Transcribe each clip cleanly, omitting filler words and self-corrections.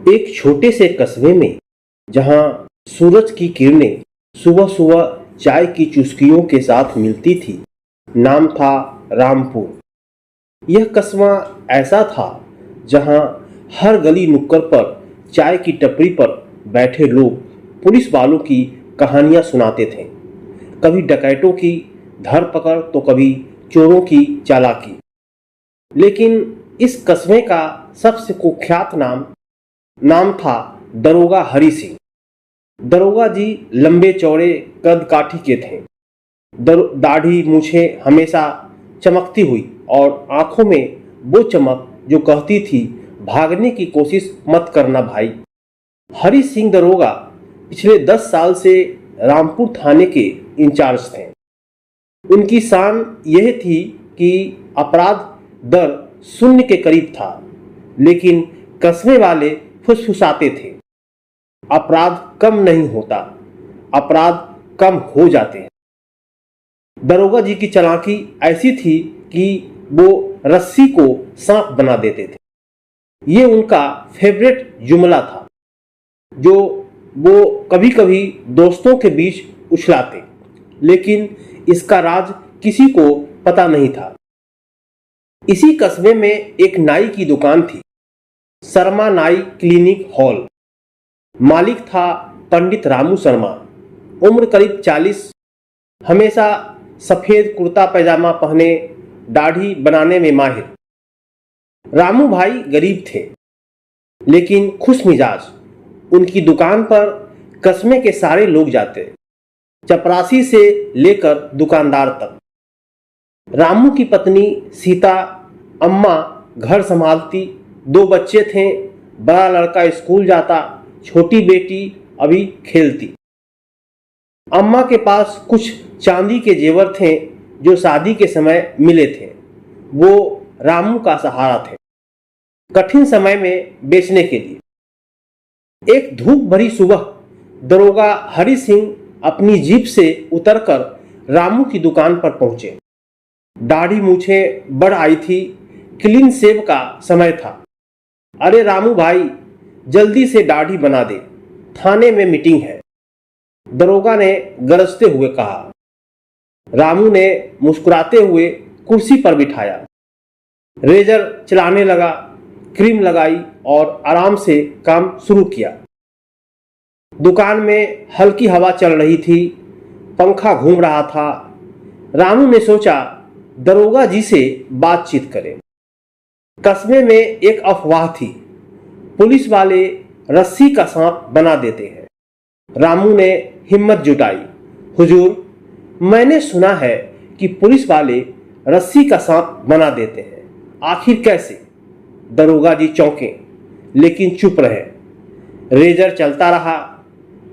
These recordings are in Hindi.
एक छोटे से कस्बे में जहां सूरज की किरणें सुबह सुबह चाय की चुस्कियों के साथ मिलती थी, नाम था रामपुर। यह कस्बा ऐसा था जहां हर गली नुक्कड़ पर चाय की टपरी पर बैठे लोग पुलिस वालों की कहानियां सुनाते थे। कभी डकैतों की धरपकड़ तो कभी चोरों की चालाकी। लेकिन इस कस्बे का सबसे कुख्यात नाम था दरोगा हरि सिंह। दरोगा जी लंबे चौड़े कद काठी के थे। दाढ़ी मूछें हमेशा चमकती हुई और आंखों में वो चमक जो कहती थी, भागने की कोशिश मत करना भाई। हरि सिंह दरोगा पिछले 10 साल से रामपुर थाने के इंचार्ज थे। उनकी शान यह थी कि अपराध दर शून्य के करीब था, लेकिन कस्बे वाले फुसफुसाते थे, अपराध कम नहीं होता, अपराध कम हो जाते हैं। दरोगा जी की चालाकी ऐसी थी कि वो रस्सी को सांप बना देते थे। ये उनका फेवरेट जुमला था जो वो कभी कभी दोस्तों के बीच उछलाते, लेकिन इसका राज किसी को पता नहीं था। इसी कस्बे में एक नाई की दुकान थी, शर्मा नाई क्लिनिक हॉल। मालिक था पंडित रामू शर्मा, उम्र करीब 40, हमेशा सफेद कुर्ता पैजामा पहने, दाढ़ी बनाने में माहिर। रामू भाई गरीब थे लेकिन खुश मिजाज। उनकी दुकान पर कस्बे के सारे लोग जाते, चपरासी से लेकर दुकानदार तक। रामू की पत्नी सीता अम्मा घर संभालती, 2 बच्चे थे, बड़ा लड़का स्कूल जाता, छोटी बेटी अभी खेलती। अम्मा के पास कुछ चांदी के जेवर थे जो शादी के समय मिले थे, वो रामू का सहारा थे कठिन समय में बेचने के लिए। एक धूप भरी सुबह दरोगा हरि सिंह अपनी जीप से उतरकर रामू की दुकान पर पहुंचे। दाढ़ी मूछें बढ़ आई थी, क्लीन शेव का समय था। अरे रामू भाई, जल्दी से दाढ़ी बना दे, थाने में मीटिंग है, दरोगा ने गरजते हुए कहा। रामू ने मुस्कुराते हुए कुर्सी पर बिठाया, रेजर चलाने लगा, क्रीम लगाई और आराम से काम शुरू किया। दुकान में हल्की हवा चल रही थी, पंखा घूम रहा था। रामू ने सोचा दरोगा जी से बातचीत करें। कस्बे में एक अफवाह थी, पुलिस वाले रस्सी का सांप बना देते हैं। रामू ने हिम्मत जुटाई, हुजूर, मैंने सुना है कि पुलिस वाले रस्सी का सांप बना देते हैं, आखिर कैसे? दरोगा जी चौंके लेकिन चुप रहे। रेजर चलता रहा।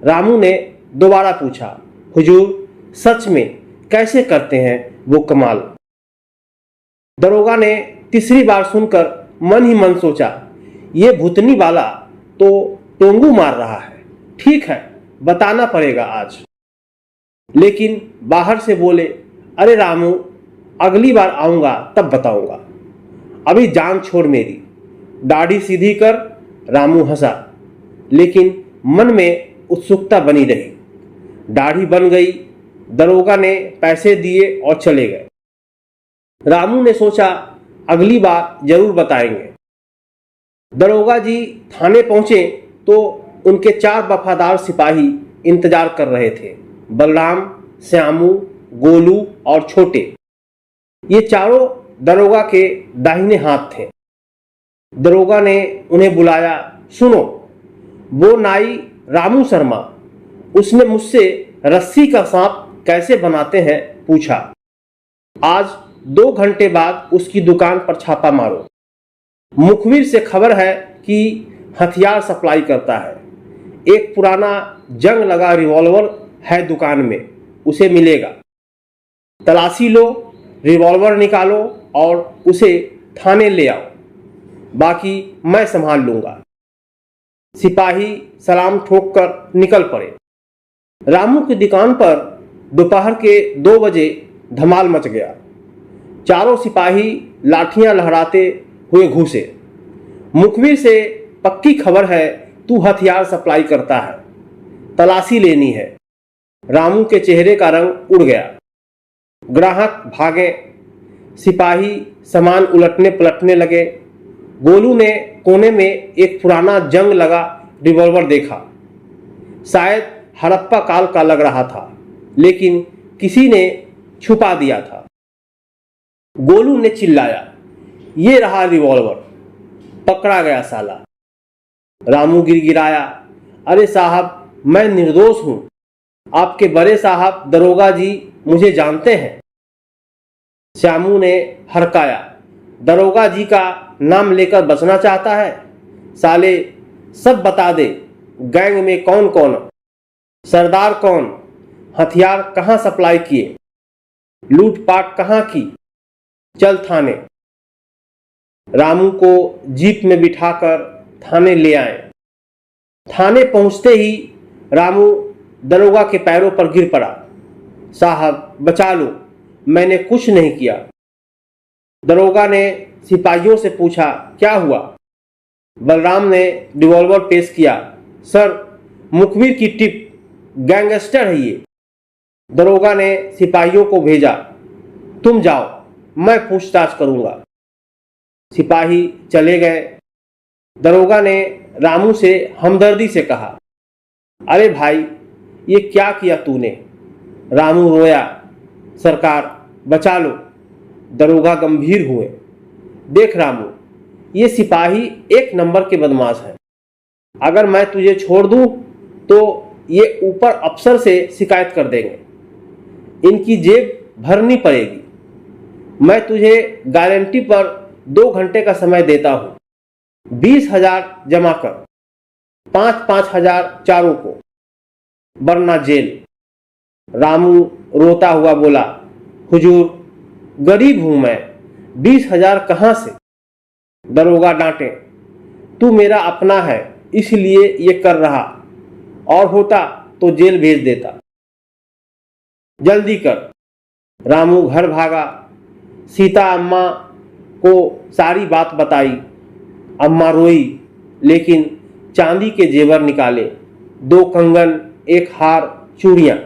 रामू ने दोबारा पूछा, हुजूर, सच में कैसे करते हैं वो कमाल? दरोगा ने तीसरी बार सुनकर मन ही मन सोचा, ये भूतनी वाला तो टोंगू मार रहा है, ठीक है, बताना पड़ेगा आज। लेकिन बाहर से बोले, अरे रामू, अगली बार आऊंगा तब बताऊंगा, अभी जान छोड़ मेरी, दाढ़ी सीधी कर। रामू हंसा, लेकिन मन में उत्सुकता बनी रही। दाढ़ी बन गई, दरोगा ने पैसे दिए और चले गए। रामू ने सोचा अगली बार जरूर बताएंगे। दरोगा जी थाने पहुंचे तो उनके 4 वफादार सिपाही इंतजार कर रहे थे, बलराम, श्यामू, गोलू और छोटे। ये चारों दरोगा के दाहिने हाथ थे। दरोगा ने उन्हें बुलाया, सुनो, वो नाई रामू शर्मा, उसने मुझसे रस्सी का सांप कैसे बनाते हैं पूछा। आज 2 घंटे बाद उसकी दुकान पर छापा मारो। मुखबिर से खबर है कि हथियार सप्लाई करता है। एक पुराना जंग लगा रिवॉल्वर है दुकान में, उसे मिलेगा। तलाशी लो, रिवॉल्वर निकालो और उसे थाने ले आओ, बाकी मैं संभाल लूंगा। सिपाही सलाम ठोक कर निकल पड़े। रामू की दुकान पर दोपहर के 2 बजे धमाल मच गया। चारों सिपाही लाठियां लहराते हुए घुसे। मुखबिर से पक्की खबर है तू हथियार सप्लाई करता है, तलाशी लेनी है। रामू के चेहरे का रंग उड़ गया। ग्राहक भागे, सिपाही सामान उलटने पलटने लगे। गोलू ने कोने में एक पुराना जंग लगा रिवॉल्वर देखा। शायद हड़प्पा काल का लग रहा था, लेकिन किसी ने छुपा दिया था। गोलू ने चिल्लाया, ये रहा रिवॉल्वर, पकड़ा गया साला। रामू गिड़गिड़ाया, अरे साहब मैं निर्दोष हूं, आपके बड़े साहब दरोगा जी मुझे जानते हैं। श्यामू ने हड़काया, दरोगा जी का नाम लेकर बचना चाहता है? साले सब बता दे, गैंग में कौन कौन, सरदार कौन, हथियार कहां सप्लाई किए, लूटपाट कहां की, चल थाने। रामू को जीप में बिठाकर थाने ले आए। थाने पहुंचते ही रामू दरोगा के पैरों पर गिर पड़ा। साहब बचा लो, मैंने कुछ नहीं किया। दरोगा ने सिपाहियों से पूछा, क्या हुआ? बलराम ने रिवॉल्वर पेश किया। सर, मुखबिर की टिप, गैंगस्टर है ये। दरोगा ने सिपाहियों को भेजा, तुम जाओ, मैं पूछताछ करूंगा। सिपाही चले गए। दरोगा ने रामू से हमदर्दी से कहा, अरे भाई ये क्या किया तूने? रामू रोया, सरकार बचा लो। दरोगा गंभीर हुए, देख रामू, ये सिपाही एक नंबर के बदमाश हैं। अगर मैं तुझे छोड़ दूं तो ये ऊपर अफसर से शिकायत कर देंगे, इनकी जेब भरनी पड़ेगी। मैं तुझे गारंटी पर 2 घंटे का समय देता हूं, 20,000 जमा कर, 5-5 हजार चारों को, वरना जेल। रामू रोता हुआ बोला, हुजूर गरीब हूं मैं, 20,000 कहां से? दरोगा डांटे, तू मेरा अपना है इसलिए ये कर रहा, और होता तो जेल भेज देता। जल्दी कर। रामू घर भागा। सीता अम्मा को सारी बात बताई। अम्मा रोई, लेकिन चांदी के जेवर निकाले, 2 कंगन, 1 हार, चूड़ियां।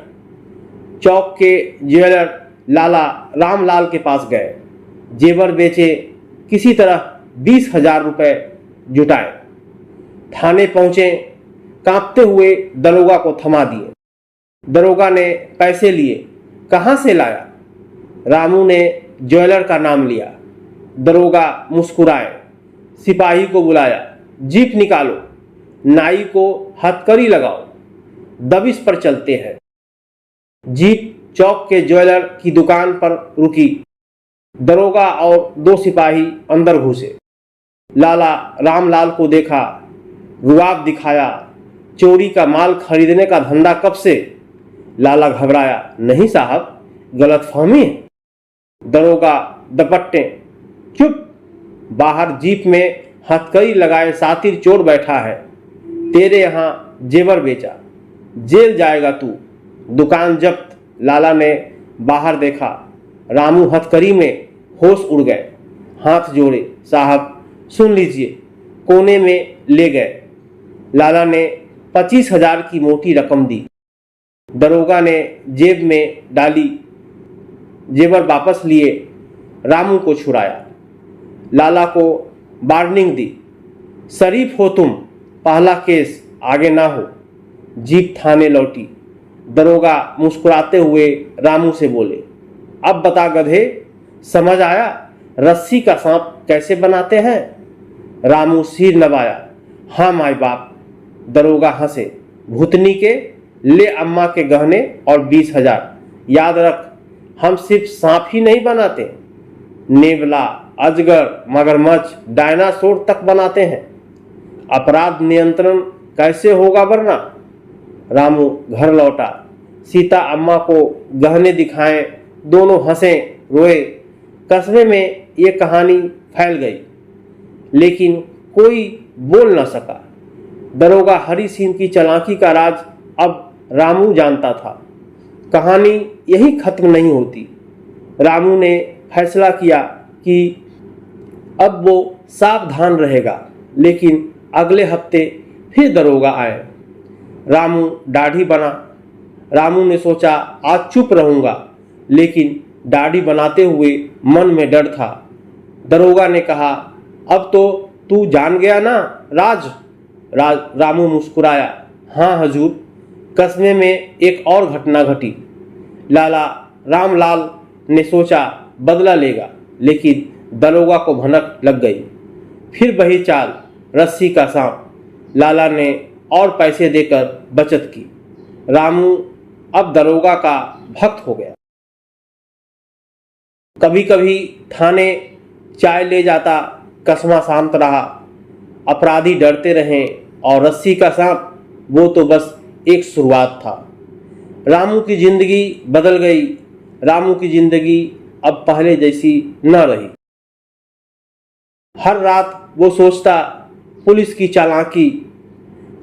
चौक के ज्वेलर लाला रामलाल के पास गए, जेवर बेचे, किसी तरह 20,000 रुपए जुटाए। थाने पहुंचे, कांपते हुए दरोगा को थमा दिए। दरोगा ने पैसे लिए, कहां से लाया? रामू ने ज्वेलर का नाम लिया। दरोगा मुस्कुराए, सिपाही को बुलाया, जीप निकालो, नाई को हथकड़ी लगाओ, दबिश पर चलते हैं। जीप चौक के ज्वेलर की दुकान पर रुकी। दरोगा और 2 सिपाही अंदर घुसे। लाला रामलाल को देखा, रुआब दिखाया, चोरी का माल खरीदने का धंधा कब से? लाला घबराया, नहीं साहब, गलतफहमी है। दरोगा दपट्टे, चुप। बाहर जीप में हथकड़ी लगाए सातिर चोर बैठा है, तेरे यहां जेवर बेचा, जेल जाएगा तू, दुकान जब्त। लाला ने बाहर देखा, रामू हथकड़ी में होश उड़ गए, हाथ जोड़े, साहब सुन लीजिए। कोने में ले गए। लाला ने 25,000 की मोटी रकम दी। दरोगा ने जेब में डाली, जेवर वापस लिए, रामू को छुड़ाया। लाला को वार्निंग दी, शरीफ हो तुम, पहला केस आगे ना हो। जीप थाने लौटी। दरोगा मुस्कुराते हुए रामू से बोले, अब बता गधे, समझ आया रस्सी का सांप कैसे बनाते हैं? रामू सिर नवाया, हाँ माई बाप। दरोगा हंसे, भूतनी के, ले अम्मा के गहने और 20,000। याद रख, हम सिर्फ सांप ही नहीं बनाते, नेवला, अजगर, मगरमच्छ, डायनासोर तक बनाते हैं। अपराध नियंत्रण कैसे होगा वरना? रामू घर लौटा। सीता अम्मा को गहने दिखाएं, दोनों हंसे, रोए। कस्बे में ये कहानी फैल गई, लेकिन कोई बोल न सका। दरोगा हरि सिंह की चालाकी का राज अब रामू जानता था। कहानी यही खत्म नहीं होती। रामू ने फैसला किया कि अब वो सावधान रहेगा, लेकिन अगले हफ्ते फिर दरोगा आए। रामू दाढ़ी बना। रामू ने सोचा आज चुप रहूंगा, लेकिन दाढ़ी बनाते हुए मन में डर था। दरोगा ने कहा, अब तो तू जान गया ना राज? रामू मुस्कुराया, हाँ हजूर। कस्बे में एक और घटना घटी। लाला रामलाल ने सोचा बदला लेगा, लेकिन दरोगा को भनक लग गई। फिर वही चाल, रस्सी का सांप। लाला ने और पैसे देकर बचत की। रामू अब दरोगा का भक्त हो गया। कभी कभी थाने चाय ले जाता। कस्बा शांत रहा, अपराधी डरते रहे और रस्सी का सांप वो तो बस एक शुरुआत था। रामू की जिंदगी बदल गई। रामू की जिंदगी अब पहले जैसी न रही। हर रात वो सोचता पुलिस की चालाकी।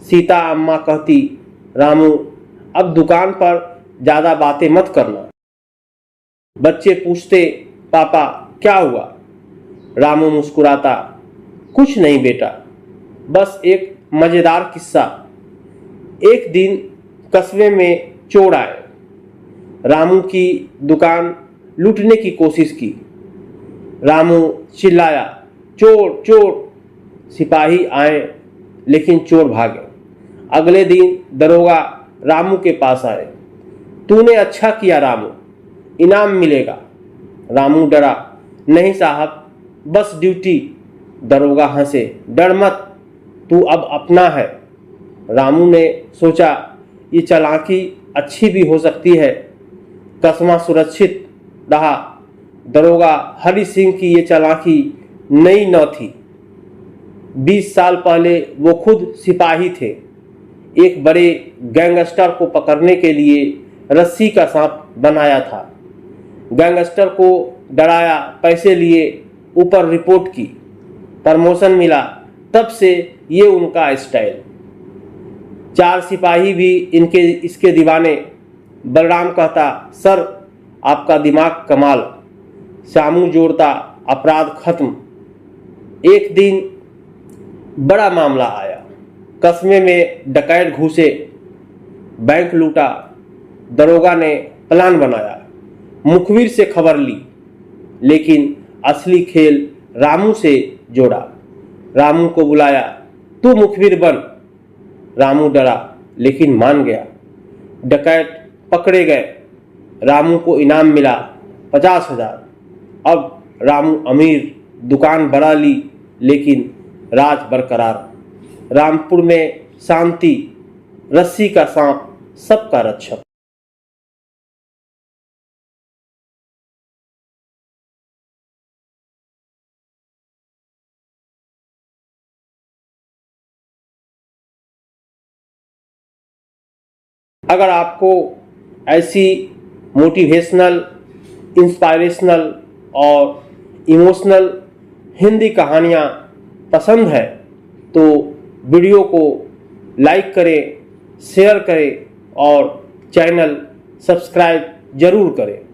सीता अम्मा कहती, रामू अब दुकान पर ज्यादा बातें मत करना। बच्चे पूछते, पापा क्या हुआ? रामू मुस्कुराता, कुछ नहीं बेटा, बस एक मजेदार किस्सा। एक दिन कस्बे में चोर आए। रामू की दुकान लूटने की कोशिश की। रामू चिल्लाया, चोर चोर। सिपाही आए, लेकिन चोर भागे। अगले दिन दरोगा रामू के पास आए। तूने अच्छा किया रामू, इनाम मिलेगा। रामू डरा, नहीं साहब, बस ड्यूटी। दरोगा हंसे, डर मत, तू अब अपना है। रामू ने सोचा ये चालाकी अच्छी भी हो सकती है। कस्बा सुरक्षित रहा। दरोगा हरि सिंह की ये चालाकी नई न थी। 20 साल पहले वो खुद सिपाही थे। एक बड़े गैंगस्टर को पकड़ने के लिए रस्सी का सांप बनाया था। गैंगस्टर को डराया, पैसे लिए, ऊपर रिपोर्ट की, प्रमोशन मिला। तब से ये उनका स्टाइल। 4 सिपाही भी इसके दीवाने। बलराम कहता, सर आपका दिमाग कमाल। शामू जोड़ता, अपराध खत्म। एक दिन बड़ा मामला आया। कस्बे में डकैत घुसे, बैंक लूटा। दरोगा ने प्लान बनाया, मुखबिर से खबर ली, लेकिन असली खेल रामू से जोड़ा। रामू को बुलाया, तू मुखबिर बन। रामू डरा, लेकिन मान गया। डकैत पकड़े गए। रामू को इनाम मिला 50,000। अब रामू अमीर, दुकान बढ़ा ली, लेकिन राज बरकरार। रामपुर में शांति, रस्सी का सांप सबका रक्षक। अगर आपको ऐसी मोटिवेशनल, इंस्पायरेशनल और इमोशनल हिंदी कहानियाँ पसंद है तो वीडियो को लाइक करें, शेयर करें और चैनल सब्सक्राइब जरूर करें।